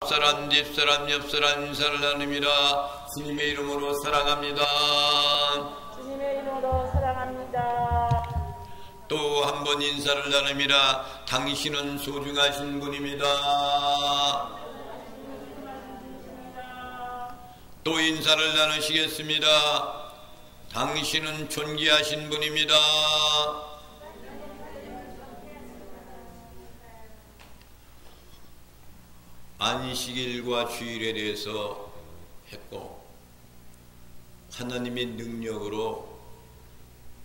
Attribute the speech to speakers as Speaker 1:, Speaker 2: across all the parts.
Speaker 1: 앞사람, 뒷사람, 옆사람 인사를 나눕니다. 주님의 이름으로 사랑합니다.
Speaker 2: 주님의 이름으로 사랑합니다.
Speaker 1: 또 한 번 인사를 나눕니다. 당신은 소중하신 분입니다. 또 인사를 나누시겠습니다. 당신은 존귀하신 분입니다. 안식일과 주일에 대해서 했고, 하나님의 능력으로,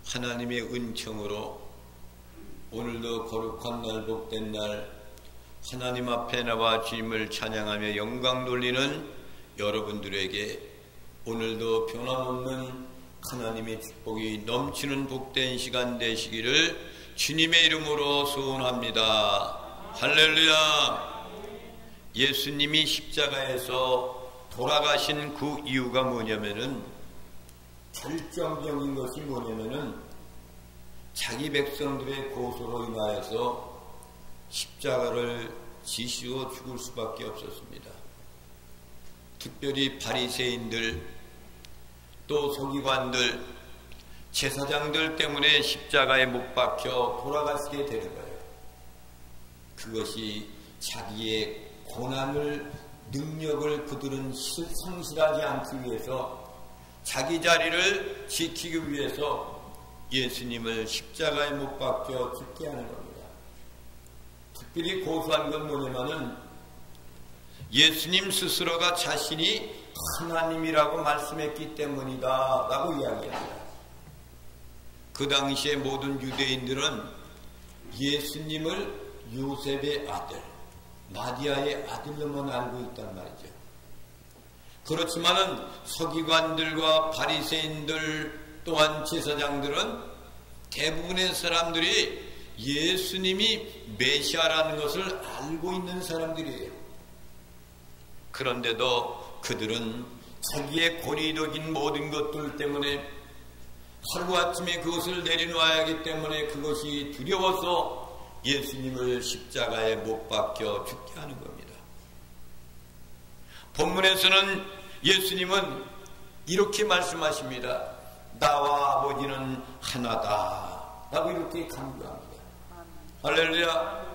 Speaker 1: 하나님의 은총으로 오늘도 거룩한 날, 복된 날, 하나님 앞에 나와 주님을 찬양하며 영광 돌리는 여러분들에게 오늘도 변함없는 하나님의 축복이 넘치는 복된 시간 되시기를 주님의 이름으로 소원합니다. 할렐루야. 예수님이 십자가에서 돌아가신 그 이유가 뭐냐면은, 결정적인 것이 뭐냐면은, 자기 백성들의 고소로 인하여서 십자가를 지시고 죽을 수밖에 없었습니다. 특별히 바리새인들, 또 서기관들, 제사장들 때문에 십자가에 못 박혀 돌아가시게 되는 거예요. 그것이 자기의 고난을, 능력을 그들은 상실하지 않기 위해서, 자기 자리를 지키기 위해서 예수님을 십자가에 못 박혀 죽게 하는 겁니다. 특별히 고소한 건 뭐냐면은, 예수님 스스로가 자신이 하나님이라고 말씀했기 때문이다 라고 이야기합니다. 그 당시에 모든 유대인들은 예수님을 요셉의 아들, 마리아의 아들로만 알고 있단 말이죠. 그렇지만은 서기관들과 바리새인들 또한 제사장들은 대부분의 사람들이 예수님이 메시아라는 것을 알고 있는 사람들이에요. 그런데도 그들은 자기의 권위적인 모든 것들 때문에 하루아침에 그것을 내려놓아야 하기 때문에 그것이 두려워서 예수님을 십자가에 못 박혀 죽게 하는 겁니다. 본문에서는 예수님은 이렇게 말씀하십니다. 나와 아버지는 하나다 라고 이렇게 강조합니다. 할렐루야.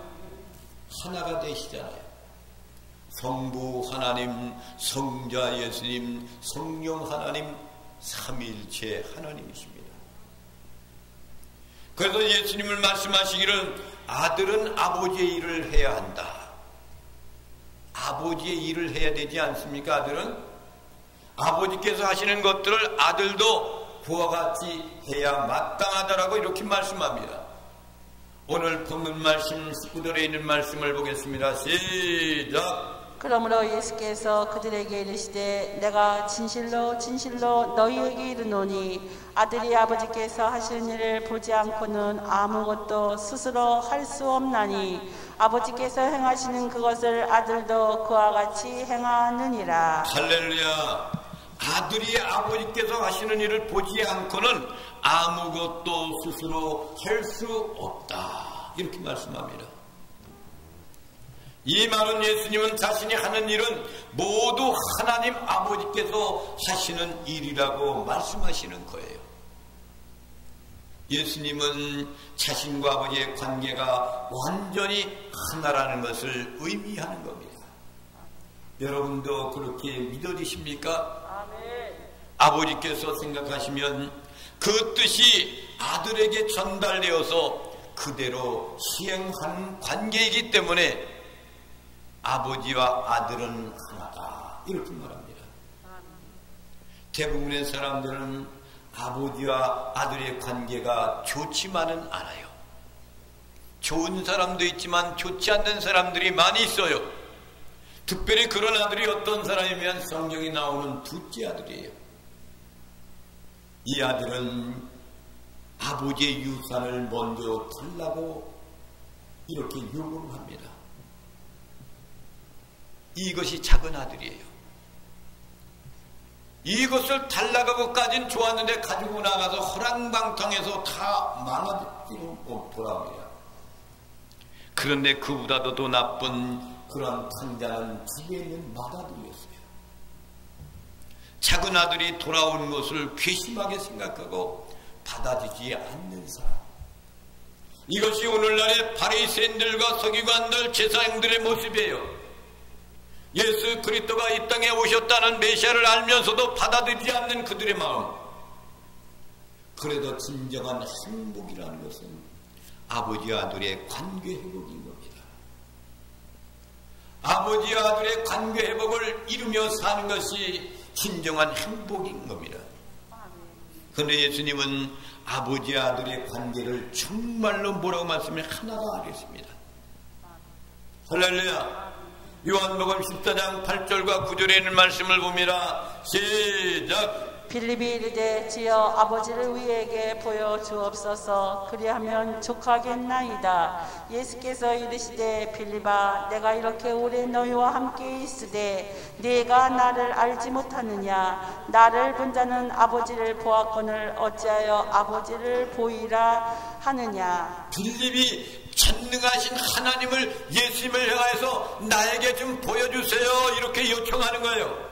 Speaker 1: 하나가 되시잖아요. 성부 하나님, 성자 예수님, 성령 하나님, 삼위일체 하나님이십니다. 그래서 예수님을 말씀하시기를 아들은 아버지의 일을 해야 한다. 아버지의 일을 해야 되지 않습니까? 아들은 아버지께서 하시는 것들을 아들도 그와 같이 해야 마땅하다라고 이렇게 말씀합니다. 오늘 본문 말씀 19절에 있는 말씀을 보겠습니다. 시작.
Speaker 2: 그러므로 예수께서 그들에게 이르시되 내가 진실로 진실로 너희에게 이르노니 아들이 아버지께서 하시는 일을 보지 않고는 아무것도 스스로 할 수 없나니 아버지께서 행하시는 그것을 아들도 그와 같이 행하느니라.
Speaker 1: 할렐루야. 아들이 아버지께서 하시는 일을 보지 않고는 아무것도 스스로 할 수 없다 이렇게 말씀합니다. 이 말은 예수님은 자신이 하는 일은 모두 하나님 아버지께서 하시는 일이라고 말씀하시는 거예요. 예수님은 자신과 아버지의 관계가 완전히 하나라는 것을 의미하는 겁니다. 여러분도 그렇게 믿어지십니까? 아멘. 아버지께서 생각하시면 그 뜻이 아들에게 전달되어서 그대로 시행하는 관계이기 때문에 아버지와 아들은 하나다 이렇게 말합니다. 대부분의 사람들은 아버지와 아들의 관계가 좋지만은 않아요. 좋은 사람도 있지만 좋지 않는 사람들이 많이 있어요. 특별히 그런 아들이 어떤 사람이면 성경이 나오는 둘째 아들이에요. 이 아들은 아버지의 유산을 먼저 달라고 이렇게 요구를 합니다. 이것이 작은 아들이에요. 이것을 달라가고까지는 좋았는데 가지고 나가서 허랑방탕해서 다 망가뜨리고 돌아옵니다. 그런데 그보다도 더 나쁜 그런 탕자는 집에 있는 맏아들이었어요. 작은 아들이 돌아오는 것을 괘씸하게 생각하고 받아주지 않는 사람. 이것이 오늘날의 바리새인들과 서기관들, 제사장들의 모습이에요. 예수 그리스도가 이 땅에 오셨다는 메시아를 알면서도 받아들이지 않는 그들의 마음. 그래도 진정한 행복이라는 것은 아버지와 아들의 관계 회복인 겁니다. 아버지와 아들의 관계 회복을 이루며 사는 것이 진정한 행복인 겁니다. 그런데 예수님은 아버지와 아들의 관계를 정말로 뭐라고 말씀해? 하나가 하겠습니다. 할렐루야. 요한복음 14장 8절과 9절에 있는 말씀을 봅니다. 시작.
Speaker 2: 빌립이 이르되 주여 아버지를 우리에게 보여주옵소서. 그리하면 족하겠나이다. 예수께서 이르시되 빌립아 내가 이렇게 오래 너희와 함께 있으되 네가 나를 알지 못하느냐. 나를 본 자는 아버지를 보았거늘 어찌하여 아버지를 보이라 하느냐.
Speaker 1: 빌립이 전능하신 하나님을, 예수님을 향해서 나에게 좀 보여주세요 이렇게 요청하는 거예요.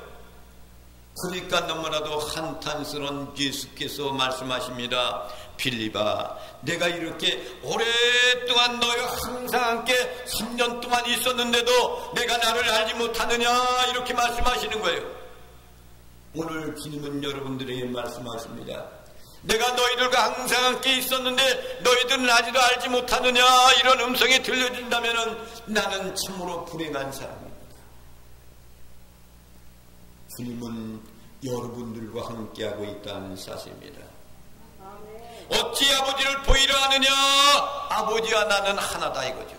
Speaker 1: 그러니까 너무나도 한탄스러운 예수께서 말씀하십니다. 빌립아 내가 이렇게 오랫동안 너희와 항상 함께 3년 동안 있었는데도 내가 나를 알지 못하느냐 이렇게 말씀하시는 거예요. 오늘 주님은 여러분들에게 말씀하십니다. 내가 너희들과 항상 함께 있었는데 너희들은 아직도 알지 못하느냐 이런 음성이 들려진다면 나는 참으로 불행한 사람입니다. 주님은 여러분들과 함께하고 있다는 사실입니다. 어찌 아버지를 보이려 하느냐. 아버지와 나는 하나다 이거죠.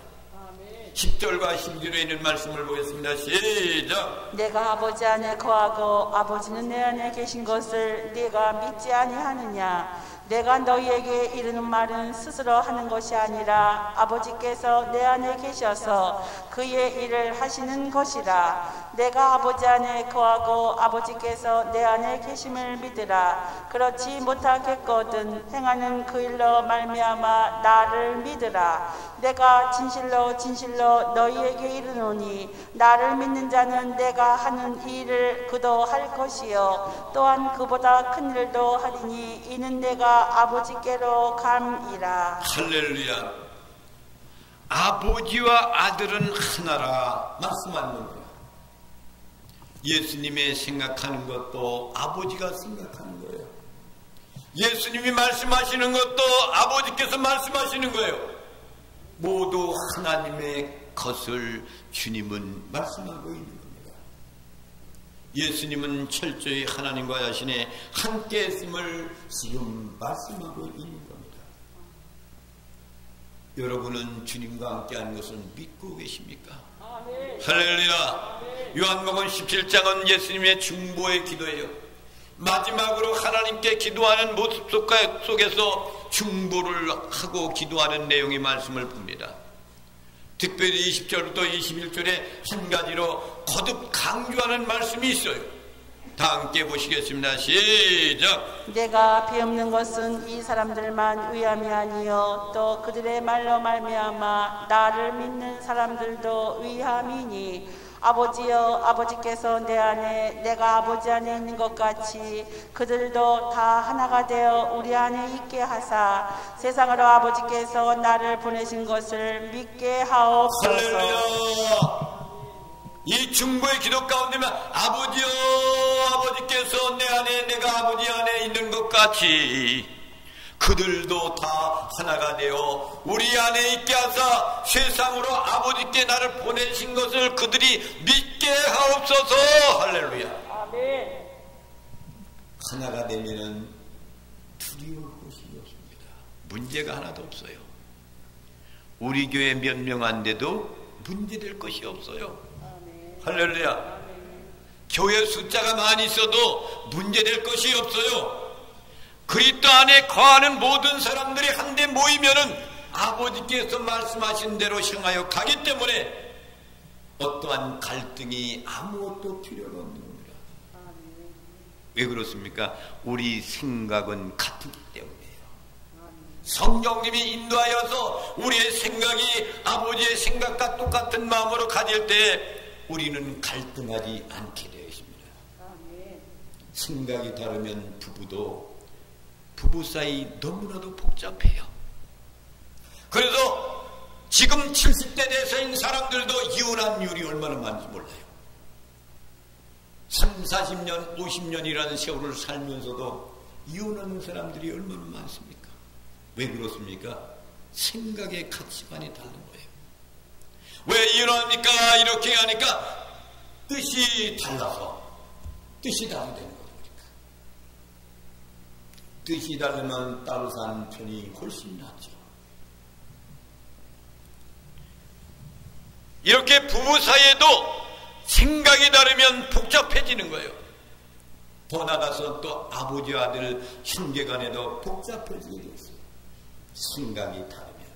Speaker 1: 10절과 11절에 있는 말씀을 보겠습니다. 시작.
Speaker 2: 내가 아버지 안에 거하고 아버지는 내 안에 계신 것을 네가 믿지 아니하느냐. 내가 너희에게 이르는 말은 스스로 하는 것이 아니라 아버지께서 내 안에 계셔서 그의 일을 하시는 것이라. 내가 아버지 안에 거하고 아버지께서 내 안에 계심을 믿으라. 그렇지 못하겠거든 행하는 그 일로 말미암아 나를 믿으라. 내가 진실로 진실로 너희에게 이르노니 나를 믿는 자는 내가 하는 이 일을 그도 할 것이요 또한 그보다 큰 일도 하리니 이는 내가 아버지께로 감이라.
Speaker 1: 할렐루야. 아버지와 아들은 하나라 말씀하는 거예요. 예수님의 생각하는 것도 아버지가 생각하는 거예요. 예수님이 말씀하시는 것도 아버지께서 말씀하시는 거예요. 모두 하나님의 것을 주님은 말씀하고 있는 겁니다. 예수님은 철저히 하나님과 자신의 함께 했음을 지금 말씀하고 있는 겁니다. 여러분은 주님과 함께하는 것을 믿고 계십니까? 아멘. 할렐루야. 아멘. 요한복음 17장은 예수님의 중보의 기도예요. 마지막으로 하나님께 기도하는 모습 속에서 중보를 하고 기도하는 내용의 말씀을 봅니다. 특별히 20절부터 21절에 한 가지로 거듭 강조하는 말씀이 있어요. 다 함께 보시겠습니다. 시작.
Speaker 2: 내가 비옵는 것은 이 사람들만 위함이 아니요 또 그들의 말로 말미암아 나를 믿는 사람들도 위함이니 아버지여 아버지께서 내 안에 내가 아버지 안에 있는 것 같이 그들도 다 하나가 되어 우리 안에 있게 하사 세상으로 아버지께서 나를 보내신 것을 믿게 하옵소서.
Speaker 1: 할렐루야. 이 중보의 기도 가운데면 아버지여 아버지께서 내 안에 내가 아버지 안에 있는 것 같이 그들도 다 하나가 되어 우리 안에 있게 하사 세상으로 아버지께 나를 보내신 것을 그들이 믿게 하옵소서. 할렐루야.
Speaker 2: 아멘.
Speaker 1: 하나가 되면은 두려울 것이 없습니다. 문제가 하나도 없어요. 우리 교회 몇 명 안 돼도 문제될 것이 없어요. 아멘. 할렐루야. 아멘. 교회 숫자가 많이 있어도 문제될 것이 없어요. 그리스도 안에 거하는 모든 사람들이 한데 모이면은 아버지께서 말씀하신 대로 향하여 가기 때문에 어떠한 갈등이 아무것도 필요가 없는 겁니다. 왜 그렇습니까? 우리 생각은 같기 때문이에요. 성령님이 인도하여서 우리의 생각이 아버지의 생각과 똑같은 마음으로 가질 때 우리는 갈등하지 않게 되어 있습니다. 생각이 다르면 부부 사이 너무나도 복잡해요. 그래서 지금 70대 대서인 사람들도 이혼한율이 얼마나 많은지 몰라요. 30, 40년, 50년이라는 세월을 살면서도 이혼하는 사람들이 얼마나 많습니까? 왜 그렇습니까? 생각의 가치관이 다른 거예요. 왜 이혼합니까? 이렇게 하니까 뜻이 달라서 뜻이 다르다는 거니까. 뜻이 다르면 따로 사는 편이 훨씬 낫죠. 이렇게 부부 사이에도 생각이 다르면 복잡해지는 거예요. 더 나가서 또 아버지와 아들, 형제간에도 복잡해지게 됐어요. 생각이 다르면.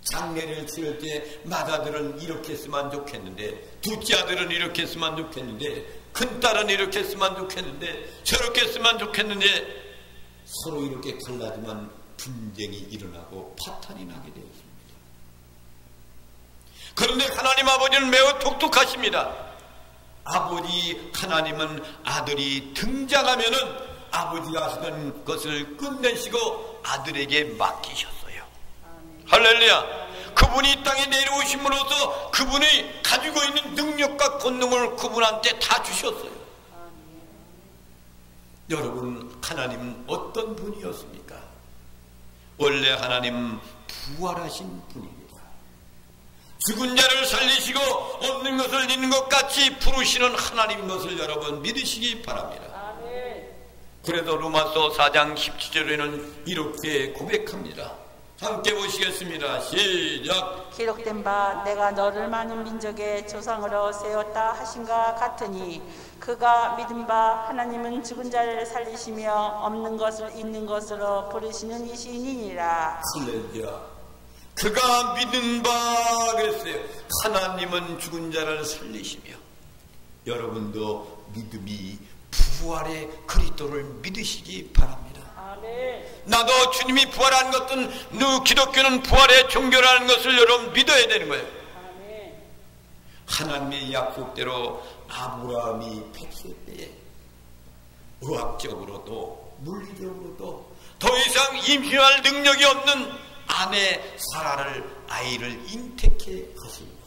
Speaker 1: 장례를 치를 때 맏아들은 이렇게 했으면 좋겠는데, 둘째 아들은 이렇게 했으면 좋겠는데, 큰딸은 이렇게 했으면 좋겠는데, 저렇게 했으면 좋겠는데, 서로 이렇게 갈라지면 분쟁이 일어나고 파탄이 나게 되었습니다. 그런데 하나님 아버지는 매우 독특하십니다. 아버지 하나님은 아들이 등장하면은 아버지가 하시던 것을 끝내시고 아들에게 맡기셨어요. 할렐루야. 그분이 이 땅에 내려오심으로써 그분이 가지고 있는 능력과 권능을 그분한테 다 주셨어요. 여러분, 하나님은 어떤 분이었습니까? 원래 하나님 부활하신 분입니다. 죽은 자를 살리시고 없는 것을 있는 것 같이 부르시는 하나님인 것을 여러분 믿으시기 바랍니다. 그래도 로마서 4장 17절에는 이렇게 고백합니다. 함께 보시겠습니다. 시작.
Speaker 2: 기록된 바 내가 너를 많은 민족의 조상으로 세웠다 하신가 같으니 그가 믿은 바 하나님은 죽은 자를 살리시며 없는 것을 있는 것으로 부르시는 이시니니라.
Speaker 1: 할렐루야. 그가 믿은 바 그랬어요. 하나님은 죽은 자를 살리시며. 여러분도 믿음이 부활의 그리스도를 믿으시기 바랍니다.
Speaker 2: 아멘.
Speaker 1: 나도 주님이 부활한 것은 기독교는 부활의 종교라는 것을 여러분 믿어야 되는 거예요.
Speaker 2: 아멘.
Speaker 1: 하나님의 약속대로 아브라함이 100세 때에 의학적으로도 물리적으로도 더 이상 임신할 능력이 없는 아내 사라를 아이를 잉태케 하신 거예요.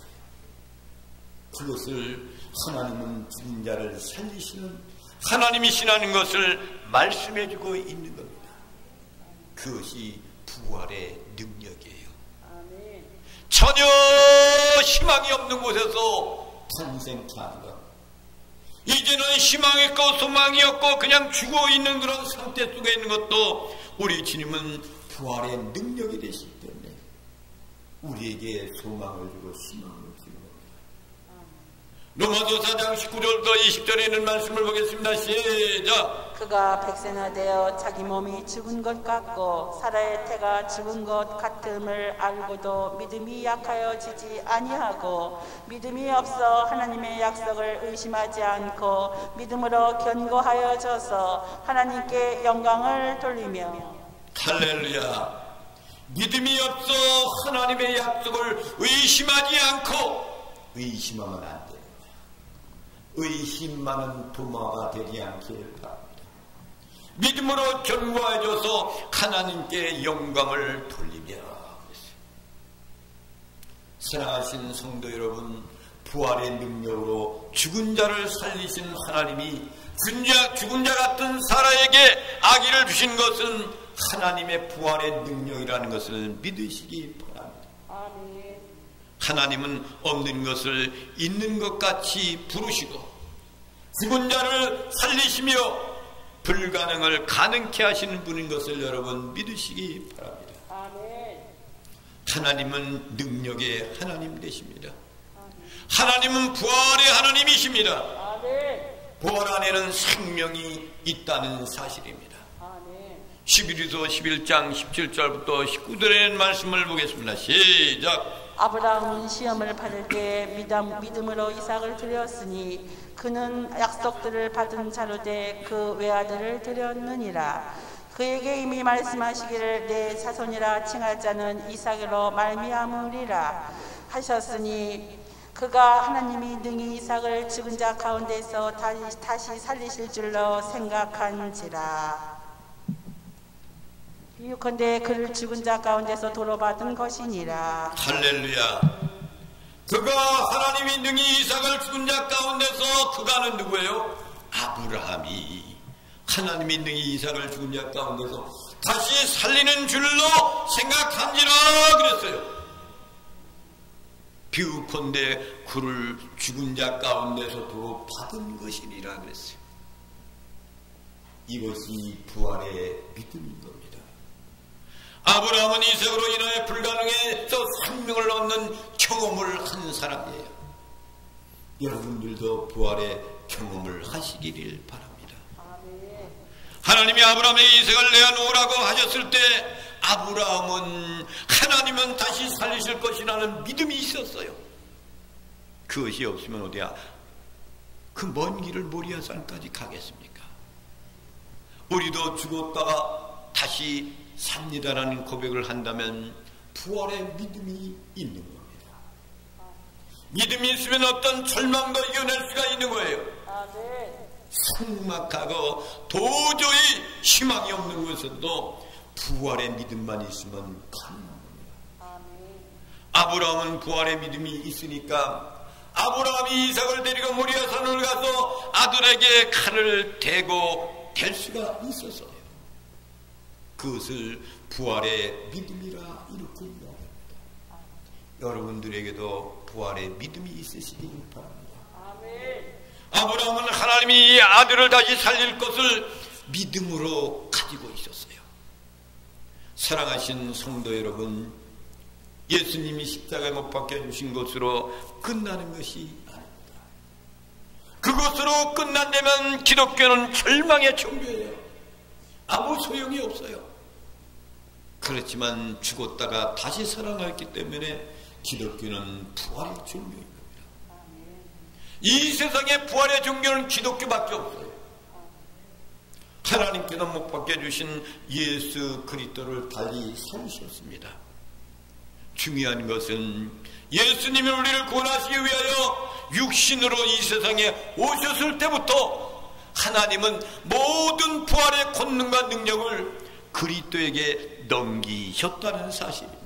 Speaker 1: 그것을 하나님은 죽은 자를 살리시는 하나님이시라는 것을 말씀해주고 있는 겁니다. 그것이 부활의 능력이에요.
Speaker 2: 아멘.
Speaker 1: 전혀 희망이 없는 곳에서 탄생케 하는 것. 이제는 희망이 없고 소망이 없고 그냥 죽어 있는 그런 상태 속에 있는 것도 우리 주님은 부활의 능력이 되시기 때문에 우리에게 소망을 주고 희망을 주는 겁니다. 로마서 4장 19절부터 20절에 있는 말씀을 보겠습니다. 시작.
Speaker 2: 그가 100세나 되어 자기 몸이 죽은 것 같고 사라의 태가 죽은 것 같음을 알고도 믿음이 약하여지지 아니하고 믿음이 없어 하나님의 약속을 의심하지 않고 믿음으로 견고하여져서 하나님께 영광을 돌리며. 할렐루야.
Speaker 1: 믿음이 없어 하나님의 약속을 의심하지 않고. 의심하면 안 돼요. 의심만은 도마가 되지 않기를 바랍니다. 믿음으로 견고해져서 하나님께 영광을 돌리며. 사랑하신 성도 여러분, 부활의 능력으로 죽은 자를 살리신 하나님이 죽은 자 같은 사라에게 아기를 주신 것은 하나님의 부활의 능력이라는 것을 믿으시기 바랍니다.
Speaker 2: 아멘.
Speaker 1: 하나님은 없는 것을 있는 것 같이 부르시고 죽은 자를 살리시며 불가능을 가능케 하시는 분인 것을 여러분 믿으시기 바랍니다.
Speaker 2: 아멘.
Speaker 1: 하나님은 능력의 하나님 되십니다. 하나님은 부활의 하나님이십니다.
Speaker 2: 아멘.
Speaker 1: 부활 안에는 생명이 있다는 사실입니다. 11위서 11장 17절부터 19절의 말씀을 보겠습니다. 시작.
Speaker 2: 아브라함은 시험을 받을 때 믿음으로 이삭을 드렸으니 그는 약속들을 받은 자로 돼 그 외아들을 드렸느니라. 그에게 이미 말씀하시기를 내 자손이라 칭할 자는 이삭으로 말미암으리라 하셨으니 그가 하나님이 능히 이삭을 죽은 자 가운데서 다시 살리실 줄로 생각한지라. 비유컨대 그를 죽은 자 가운데서 도로받은 것이니라.
Speaker 1: 할렐루야. 그가 하나님이 능히 이삭을 죽은 자 가운데서, 그가는 누구예요? 아브라함이 하나님이 능히 이삭을 죽은 자 가운데서 다시 살리는 줄로 생각한지라 그랬어요. 비유컨대 그를 죽은 자 가운데서 도로받은 것이니라 그랬어요. 이것이 부활의 믿음인 겁니다. 아브라함은 이삭으로 인하여 불가능해서 생명을 얻는 경험을 한 사람이에요. 여러분들도 부활의 경험을 하시기를 바랍니다. 하나님이 아브라함에게 이삭을 내어놓으라고 하셨을 때 아브라함은 하나님은 다시 살리실 것이라는 믿음이 있었어요. 그것이 없으면 어디야 그 먼 길을 모리아산까지 가겠습니까? 우리도 죽었다가 다시 삽니다라는 고백을 한다면 부활의 믿음이 있는 겁니다. 믿음이 있으면 어떤 절망도 이겨낼 수가 있는 거예요. 삭막하고 도저히 희망이 없는 것에도 부활의 믿음만 있으면 가능한 겁니다. 아브라함은 부활의 믿음이 있으니까 아브라함이 이삭을 데리고 모리아산을 가서 아들에게 칼을 대고 댈 수가 있었어요. 그것을 부활의 믿음이라 이렇게 이야기합니다. 여러분들에게도 부활의 믿음이 있으시길 바랍니다. 아브라함은 하나님이 아들을 다시 살릴 것을 믿음으로 가지고 있었어요. 사랑하신 성도 여러분, 예수님이 십자가에 못 박혀 주신 것으로 끝나는 것이 아닙니다. 그것으로 끝난다면 기독교는 절망의 종교예요. 아무 소용이 없어요. 그렇지만 죽었다가 다시 살아났기 때문에 기독교는 부활의 종교입니다. 이 세상의 부활의 종교는 기독교밖에 없어요. 하나님께서 못 박혀주신 예수 그리스도를 달리 살리셨습니다. 중요한 것은 예수님이 우리를 구원하시기 위하여 육신으로 이 세상에 오셨을 때부터 하나님은 모든 부활의 권능과 능력을 그리스도에게 넘기셨다는 사실입니다.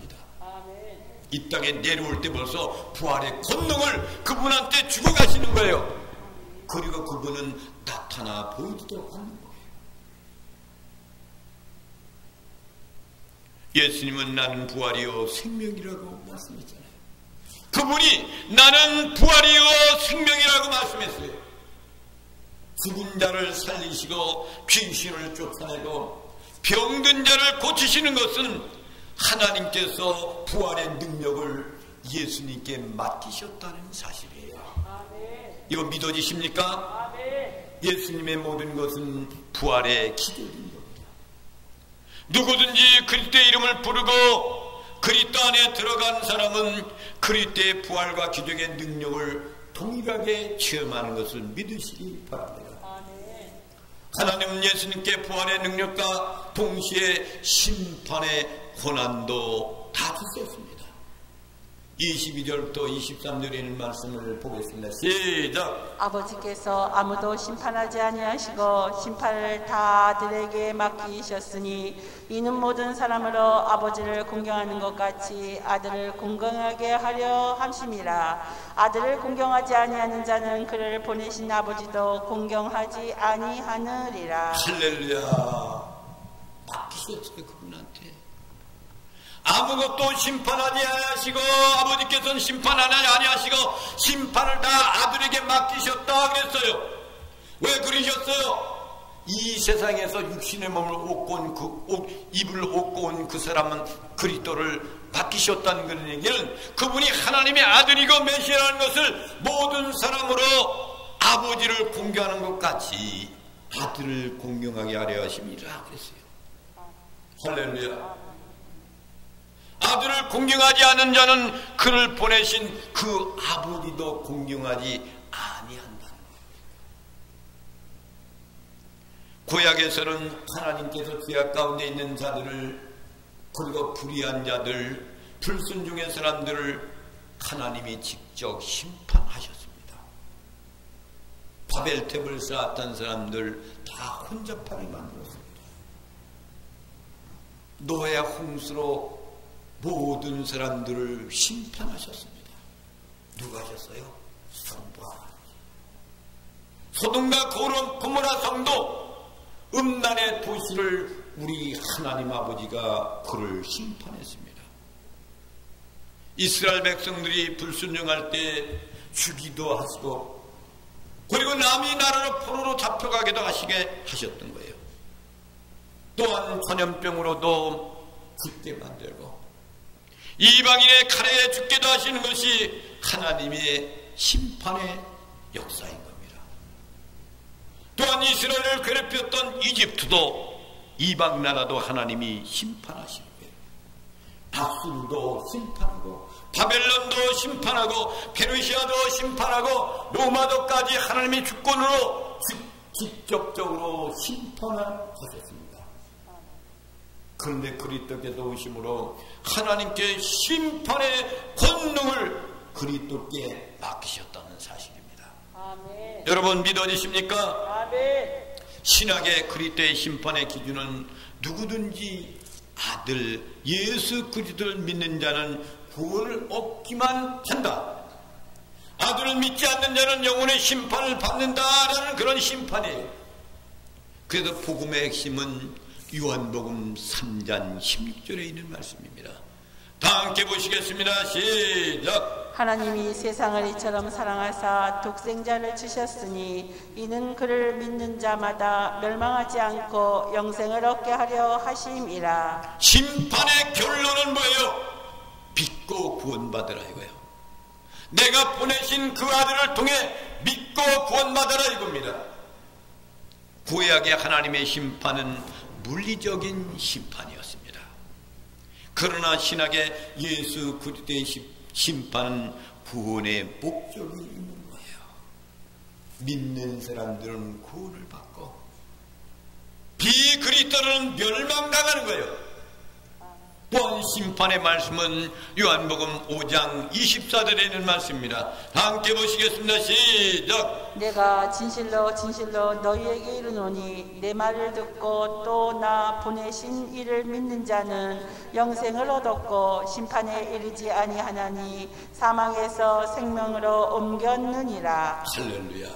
Speaker 1: 이 땅에 내려올 때 벌써 부활의 권능을 그분한테 주고 가시는 거예요. 그리고 그분은 나타나 보이지도 않는 거예요. 예수님은 나는 부활이요 생명이라고 말씀했잖아요. 그분이 나는 부활이요 생명이라고 말씀했어요. 죽은 자를 살리시고 귀신을 쫓아내고 병든 자를 고치시는 것은 하나님께서 부활의 능력을 예수님께 맡기셨다는 사실이에요. 이거 믿어지십니까? 예수님의 모든 것은 부활의 기적인 겁니다. 누구든지 그리스도의 이름을 부르고 그리스도 안에 들어간 사람은 그리스도의 부활과 기적의 능력을 동일하게 체험하는 것을 믿으시기 바랍니다. 하나님은 예수님께 부활의 능력과 동시에 심판의 고난도 다 주셨습니다. 22절부터 23절에 있는 말씀을 보겠습니다. 시작.
Speaker 2: 아버지께서 아무도 심판하지 아니하시고 심판을 다 아들에게 맡기셨으니 이는 모든 사람으로 아버지를 공경하는 것 같이 아들을 공경하게 하려 함심이라. 아들을 공경하지 아니하는 자는 그를 보내신 아버지도 공경하지 아니하느리라.
Speaker 1: 할렐루야. 맡기셨어요 그분한테. 아무것도 심판하지 아니하시고 아버지께서는 심판하지 아니하시고 심판을 다 아들에게 맡기셨다 그랬어요. 왜 그러셨어요? 이 세상에서 육신의 몸을 옷고 온 입을 옷고 온 그 사람은 그리스도를 맡기셨다는 그런 얘기는 그분이 하나님의 아들이고 메시아라는 것을 모든 사람으로 아버지를 공경하는 것 같이 아들을 공경하게 하려 하십니다 그랬어요. 할렐루야. 아들을 공경하지 않은 자는 그를 보내신 그 아버지도 공경하지 아니한다는 겁니다. 구약에서는 하나님께서 죄악 가운데 있는 자들을, 그리고 불의한 자들, 불순종의 사람들을 하나님이 직접 심판하셨습니다. 바벨탑을 쌓았던 사람들 다 혼잡하게 만들었습니다. 노아 홍수로 모든 사람들을 심판하셨습니다. 누가 하셨어요? 성부 하나님. 소돔과 고모라 성도, 음란의 도시를 우리 하나님 아버지가 그를 심판했습니다. 이스라엘 백성들이 불순종할 때 죽이도 하시고, 그리고 남이 나라로 포로로 잡혀가기도 하시게 하셨던 거예요. 또한 전염병으로도 죽게 만들고, 이방인의 칼에 죽게도 하시는 것이 하나님의 심판의 역사인 겁니다. 또한 이스라엘을 괴롭혔던 이집트도, 이방 나라도 하나님이 심판하시는 거예요. 아수르도 심판하고, 바벨론도 심판하고, 페르시아도 심판하고, 로마도까지 하나님의 주권으로 직접적으로 심판을 하셨습니다. 그런데 그리스도께서 오심으로 하나님께 심판의 권능을 그리스도께 맡기셨다는 사실입니다.
Speaker 2: 아멘.
Speaker 1: 여러분 믿어지십니까?
Speaker 2: 아멘.
Speaker 1: 신약의 그리스도의 심판의 기준은 누구든지 아들 예수 그리스도를 믿는 자는 구원을 얻기만 한다. 아들을 믿지 않는 자는 영혼의 심판을 받는다라는 그런 심판이에요. 그래서 복음의 핵심은 요한복음 3장 16절에 있는 말씀입니다. 다 함께 보시겠습니다. 시작.
Speaker 2: 하나님이 세상을 이처럼 사랑하사 독생자를 주셨으니 이는 그를 믿는 자마다 멸망하지 않고 영생을 얻게 하려 하심이라.
Speaker 1: 심판의 결론은 뭐예요? 믿고 구원받으라 이거예요. 내가 보내신 그 아들을 통해 믿고 구원받으라 이겁니다. 구약의 하나님의 심판은 물리적인 심판이었습니다. 그러나 신약의 예수 그리스도의 심판은 구원의 목적이 있는 거예요. 믿는 사람들은 구원을 받고 비그리스도는 멸망당하는 거예요. 또한 심판의 말씀은 요한복음 5장 24절에 있는 말씀입니다. 함께 보시겠습니다. 시작.
Speaker 2: 내가 진실로 진실로 너희에게 이르노니 내 말을 듣고 또 나 보내신 이를 믿는 자는 영생을 얻었고 심판에 이르지 아니하나니 사망에서 생명으로 옮겼느니라.
Speaker 1: 할렐루야.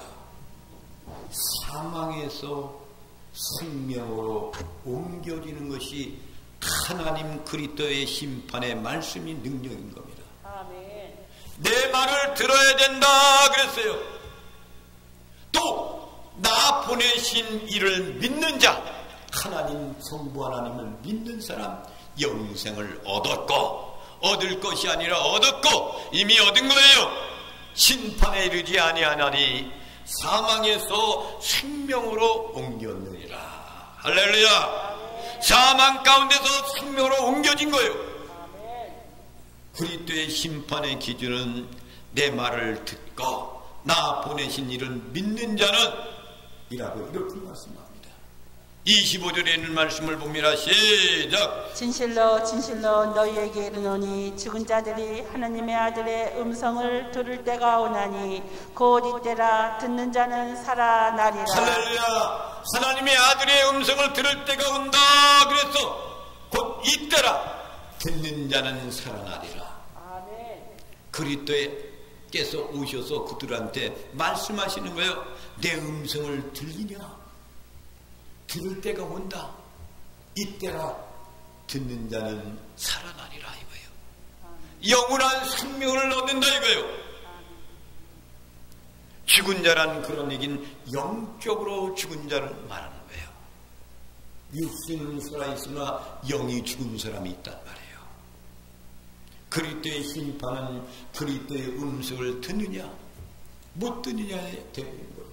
Speaker 1: 사망에서 생명으로 옮겨지는 것이 하나님 그리스도의 심판의 말씀이 능력인 겁니다.
Speaker 2: 아멘.
Speaker 1: 내 말을 들어야 된다 그랬어요. 또 나 보내신 이를 믿는 자, 하나님 성부 하나님을 믿는 사람 영생을 얻었고, 얻을 것이 아니라 얻었고 이미 얻은 거예요. 심판에 이르지 아니하나니 사망에서 생명으로 옮겼느니라. 할렐루야. 사망 가운데서 생명으로 옮겨진 거예요. 그리스도의 심판의 기준은 내 말을 듣고 나 보내신 이를 믿는 자는 이라고 이렇게 말씀합니다. 25절에 있는 말씀을 봅니다. 시작.
Speaker 2: 진실로 진실로 너희에게 이르노니 죽은 자들이 하나님의 아들의 음성을 들을 때가 오나니 곧 이때라. 듣는 자는 살아나리라.
Speaker 1: 할렐루야. 하나님의 아들의 음성을 들을 때가 온다 그랬어. 곧 이때라. 듣는 자는 살아나리라.
Speaker 2: 아멘.
Speaker 1: 그리스도께서 오셔서 그들한테 말씀하시는 거예요. 내 음성을 들리냐? 들을 때가 온다. 이때라. 듣는 자는 살아나리라 이거예요. 영원한 생명을 얻는다 이거예요. 죽은 자란 그런 얘기는 영적으로 죽은 자를 말하는 거예요. 육신은 살아있으나 영이 죽은 사람이 있단 말이에요. 그리스도의 심판은 그리스도의 음성을 듣느냐 못 듣느냐에 되는 거예요.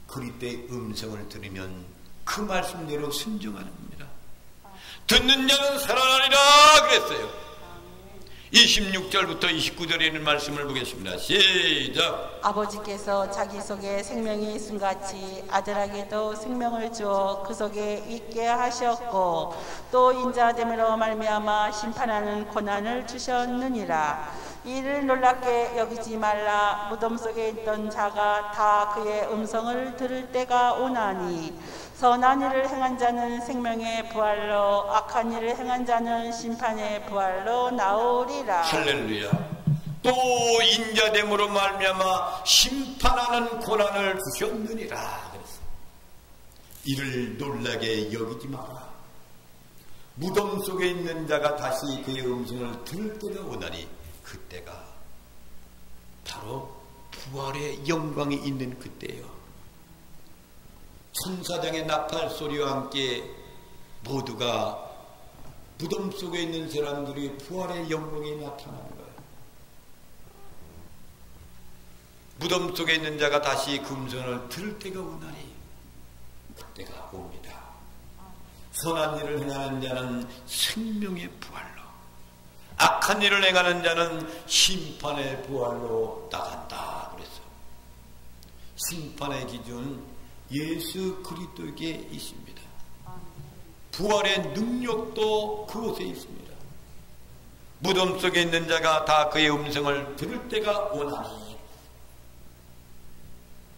Speaker 1: 그리스도의 음성을 들으면 그 말씀대로 순종하는 겁니다. 듣는 자는 살아나리라 그랬어요. 26절부터 29절에 있는 말씀을 보겠습니다. 시작.
Speaker 2: 아버지께서 자기 속에 생명이 있음같이 아들에게도 생명을 주어 그 속에 있게 하셨고 또 인자됨으로 말미암아 심판하는 고난을 주셨느니라. 이를 놀랍게 여기지 말라. 무덤 속에 있던 자가 다 그의 음성을 들을 때가 오나니 선한 일을 행한 자는 생명의 부활로 악한 일을 행한 자는 심판의 부활로 나오리라.
Speaker 1: 할렐루야. 또 인자됨으로 말미암아 심판하는 고난을 주셨느니라. 그래서 이를 놀라게 여기지 마라. 무덤 속에 있는 자가 다시 그의 음성을 들을 때가 오나니 그때가 바로 부활의 영광이 있는 그때예요. 천사장의 나팔 소리와 함께 모두가 무덤 속에 있는 사람들이 부활의 영광이 나타나는 거예요. 무덤 속에 있는 자가 다시 그 음성을 들을 때가 오나니 그때가 옵니다. 선한 일을 행하는 자는 생명의 부활로, 악한 일을 행하는 자는 심판의 부활로 나간다. 그래서 심판의 기준 예수 그리스도에게 있습니다. 부활의 능력도 그곳에 있습니다. 무덤 속에 있는 자가 다 그의 음성을 들을 때가 오나니,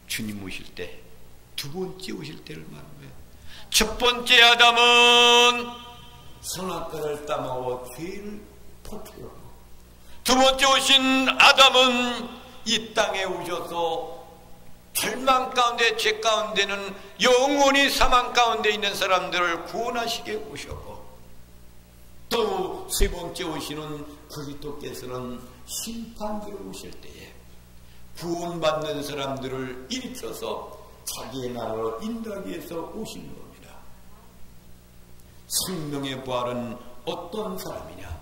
Speaker 1: 주님 오실 때, 두 번째 오실 때를 말하는 거예요. 첫 번째 아담은 선악과를 따먹어 죄를 퍼뜨렸고, 두 번째 오신 아담은 이 땅에 오셔서 절망 가운데, 죄 가운데는 영원히 사망 가운데 있는 사람들을 구원하시게 오셨고, 또 세 번째 오시는 그리스도께서는 심판대로 오실 때에 구원받는 사람들을 일으켜서 자기의 나라로 인도하기 위해서 오신 겁니다. 생명의 부활은 어떤 사람이냐,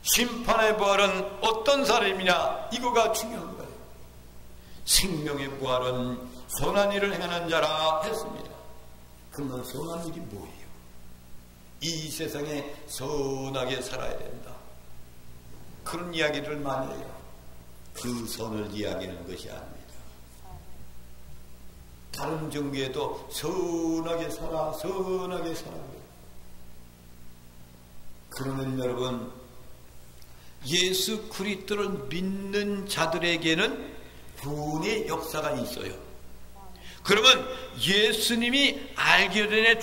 Speaker 1: 심판의 부활은 어떤 사람이냐, 이거가 중요한 거예요. 생명의 부활은 선한 일을 행하는 자라 했습니다. 그러면 선한 일이 뭐예요? 이 세상에 선하게 살아야 된다, 그런 이야기를 많이 해요. 그 선을 이야기하는 것이 아닙니다. 다른 종교에도 선하게 살아, 선하게 살아. 그러면 여러분, 예수 그리스도를 믿는 자들에게는 구원의 역사가 있어요. 그러면 예수님이 알기 전에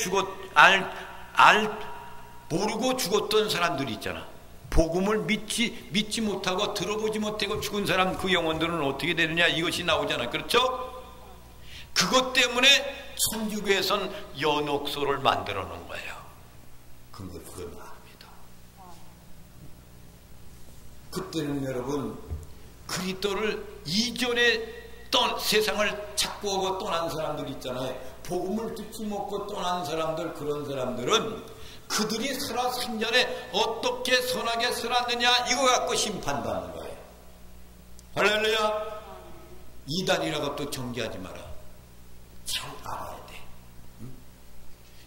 Speaker 1: 모르고 죽었던 사람들이 있잖아. 복음을 믿지 못하고 들어보지 못하고 죽은 사람, 그 영혼들은 어떻게 되느냐, 이것이 나오잖아요. 그렇죠? 그것 때문에 천주교에선 연옥소를 만들어 놓은 거예요. 근데 그건 아닙니다. 그때는 여러분, 그리스도를 이전에 세상을 착고하고 떠난 사람들 있잖아요. 복음을 듣지 못하고 떠난 사람들, 그런 사람들은 그들이 살아생전에 어떻게 선하게 살았느냐, 이거 갖고 심판받는 거예요. 할렐루야. 이단이라고 또 정죄하지 마라. 잘 알아야 돼.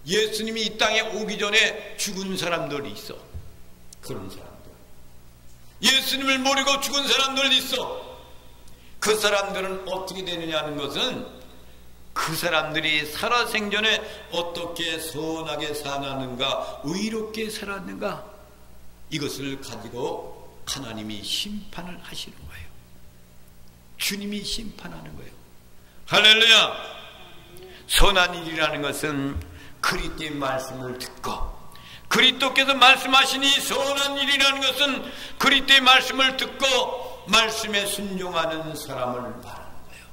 Speaker 1: 예수님이 이 땅에 오기 전에 죽은 사람들이 있어. 그런 사람들. 예수님을 모르고 죽은 사람들이 있어. 그 사람들은 어떻게 되느냐 하는 것은 그 사람들이 살아생전에 어떻게 선하게 살았는가, 의롭게 살았는가, 이것을 가지고 하나님이 심판을 하시는 거예요. 주님이 심판하는 거예요. 할렐루야. 선한 일이라는 것은 그리스도의 말씀을 듣고, 그리스도께서 말씀하시니 선한 일이라는 것은 그리스도의 말씀을 듣고 말씀에 순종하는 사람을 말하는 거예요.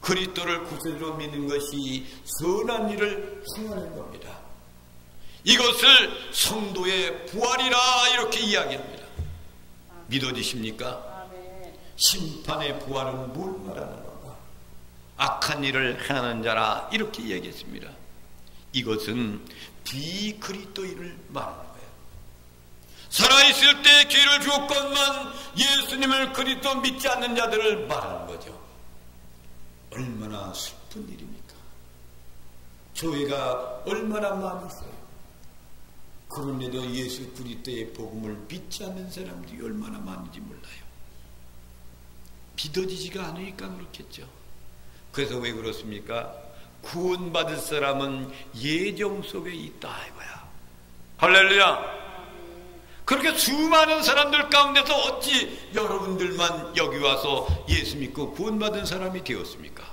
Speaker 1: 그리스도를 구세주로 믿는 것이 선한 일을 행하는 겁니다. 이것을 성도의 부활이라 이렇게 이야기합니다. 믿어지십니까? 심판의 부활은 뭘 말하는 건가? 악한 일을 행하는 자라 이렇게 이야기했습니다. 이것은 비그리스도인을 말하는 거예요. 살아있을 때 기회를 주었건만 예수님을 그리스도 믿지 않는 자들을 말하는 거죠. 얼마나 슬픈 일입니까? 교회가 얼마나 많이 있어요. 그런데도 예수 그리스도의 복음을 믿지 않는 사람들이 얼마나 많은지 몰라요. 믿어지지가 않으니까 그렇겠죠. 그래서 왜 그렇습니까? 구원받을 사람은 예정 속에 있다 이거야. 할렐루야. 그렇게 수많은 사람들 가운데서 어찌 여러분들만 여기 와서 예수 믿고 구원받은 사람이 되었습니까?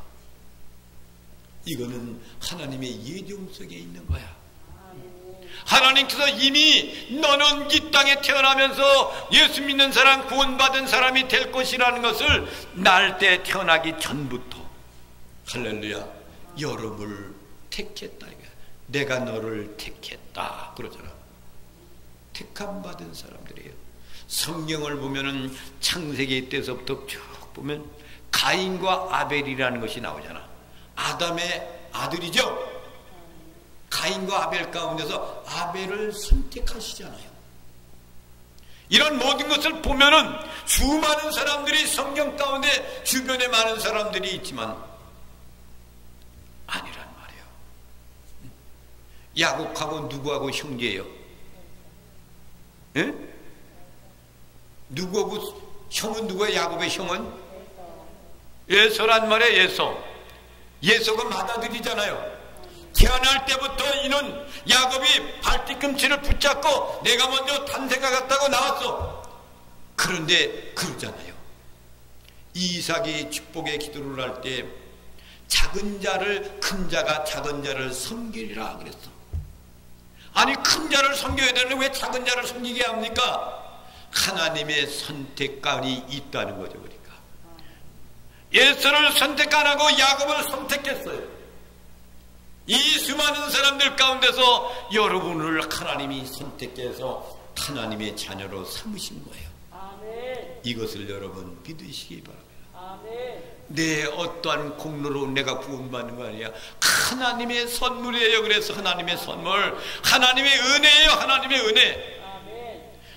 Speaker 1: 이거는 하나님의 예정 속에 있는 거야. 하나님께서 이미 너는 이 땅에 태어나면서 예수 믿는 사람, 구원받은 사람이 될 것이라는 것을 날 때 태어나기 전부터, 할렐루야, 여러분을 택했다. 내가 너를 택했다 그러잖아. 택함 받은 사람들이에요. 성경을 보면은 창세기 때서부터 쭉 보면 가인과 아벨이라는 것이 나오잖아. 아담의 아들이죠. 가인과 아벨 가운데서 아벨을 선택하시잖아요. 이런 모든 것을 보면은 수많은 사람들이 성경 가운데 주변에 많은 사람들이 있지만 아니란 말이에요. 야곱하고 누구하고 형제예요? 예? 누구하고 형은 누구예요? 야곱의 형은? 예서란 말이에요. 예서가 맏아들이잖아요. 태어날 때부터 이는 야곱이 발뒤꿈치를 붙잡고 내가 먼저 탄생아 같다고 나왔어. 그런데 그러잖아요. 이삭이 축복의 기도를 할 때 작은 자를 큰 자가 작은 자를 섬기리라 그랬어. 아니 큰 자를 섬겨야 되는데 왜 작은 자를 섬기게 합니까? 하나님의 선택관이 있다는 거죠. 그러니까 예서를 선택 안 하고 야곱을 선택했어요. 이 수많은 사람들 가운데서 여러분을 하나님이 선택해서 하나님의 자녀로 삼으신 거예요. 아멘. 이것을 여러분 믿으시기 바랍니다. 아멘. 내 어떠한 공로로 내가 구원받는 거 아니야. 하나님의 선물이에요. 그래서 하나님의 선물, 하나님의 은혜예요. 하나님의 은혜.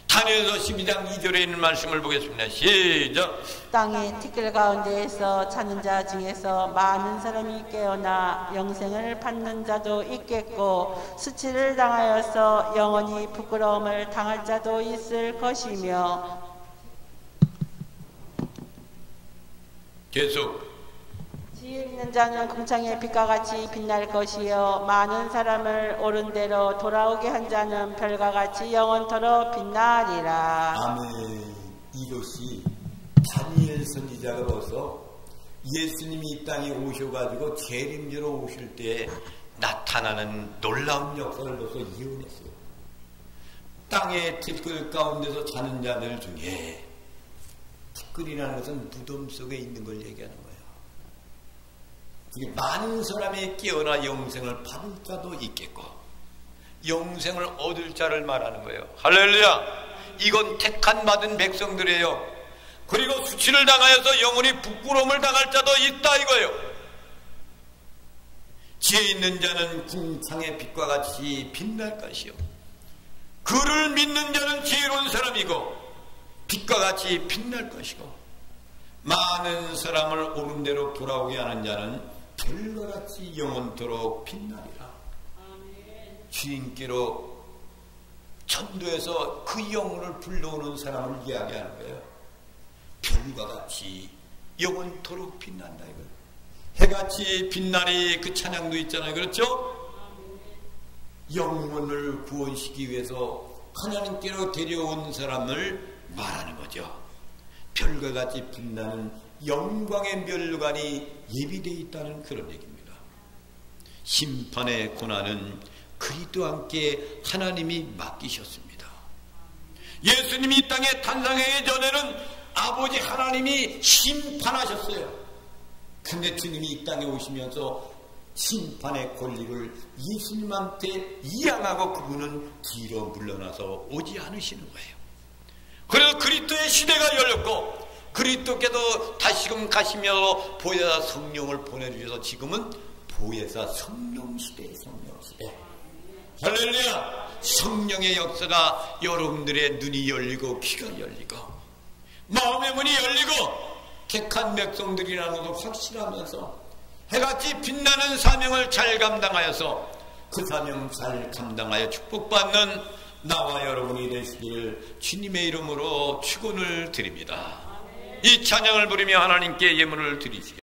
Speaker 1: 다니엘서 12장 2절에 있는 말씀을 보겠습니다. 시작.
Speaker 2: 땅의 티끌 가운데에서 자는 자 중에서 많은 사람이 깨어나 영생을 받는 자도 있겠고 수치를 당하여서 영원히 부끄러움을 당할 자도 있을 것이며.
Speaker 1: 계속.
Speaker 2: 지혜 있는 자는 궁창의 빛과 같이 빛날 것이요 많은 사람을 옳은 대로 돌아오게 한 자는 별과 같이 영원토록 빛나리라.
Speaker 1: 아멘. 이것이 다니엘 선지자로서 예수님이 이 땅에 오셔가지고 재림지로 오실 때 나타나는 놀라운 역사로서 예언했어요. 땅의 티끌 가운데서 자는 자들 중에, 티끌이라는 것은 무덤 속에 있는 걸 얘기하는 거예요. 많은 사람이 깨어나 영생을 받을 자도 있겠고 영생을 얻을 자를 말하는 거예요. 할렐루야. 이건 택한 받은 백성들이에요. 그리고 수치를 당하여서 영원히 부끄러움을 당할 자도 있다 이거예요. 지혜 있는 자는 궁창의 빛과 같이 빛날 것이요 그를 믿는 자는 지혜로운 사람이고 빛과 같이 빛날 것이고 많은 사람을 옳은 대로 돌아오게 하는 자는 별과 같이 영원토록 빛나리라. 주인께로 천도에서 그 영혼을 불러오는 사람을 이야기하는 거예요. 별과 같이 영원토록 빛난다 이거예요. 해같이 빛나리 그 찬양도 있잖아요. 그렇죠? 영혼을 구원시키기 위해서 하나님께로 데려온 사람을 말하는 거죠. 별과 같이 빛나는 영광의 멸관이 예비되어 있다는 그런 얘기입니다. 심판의 고난은 그리스도와 함께 하나님이 맡기셨습니다. 예수님이 이 땅에 탄생하기 전에는 아버지 하나님이 심판하셨어요. 근데 주님이 이 땅에 오시면서 심판의 권리를 예수님한테 이양하고 그분은 뒤로 물러나서 오지 않으시는 거예요. 그래서 그리스도의 시대가 열렸고 그리스도께도 다시금 가시며 보혜사 성령을 보내주셔서 지금은 보혜사 성령 시대의 성령 시대. 할렐루야. 성령의 역사가 여러분들의 눈이 열리고 귀가 열리고 마음의 문이 열리고 택한 백성들이라는 것을 확실하면서 해같이 빛나는 사명을 잘 감당하여서 그 사명 잘 감당하여 축복받는 나와 여러분이 되시기를 주님의 이름으로 축원을 드립니다. 이 찬양을 부르며 하나님께 예물을 드리시겠습니다.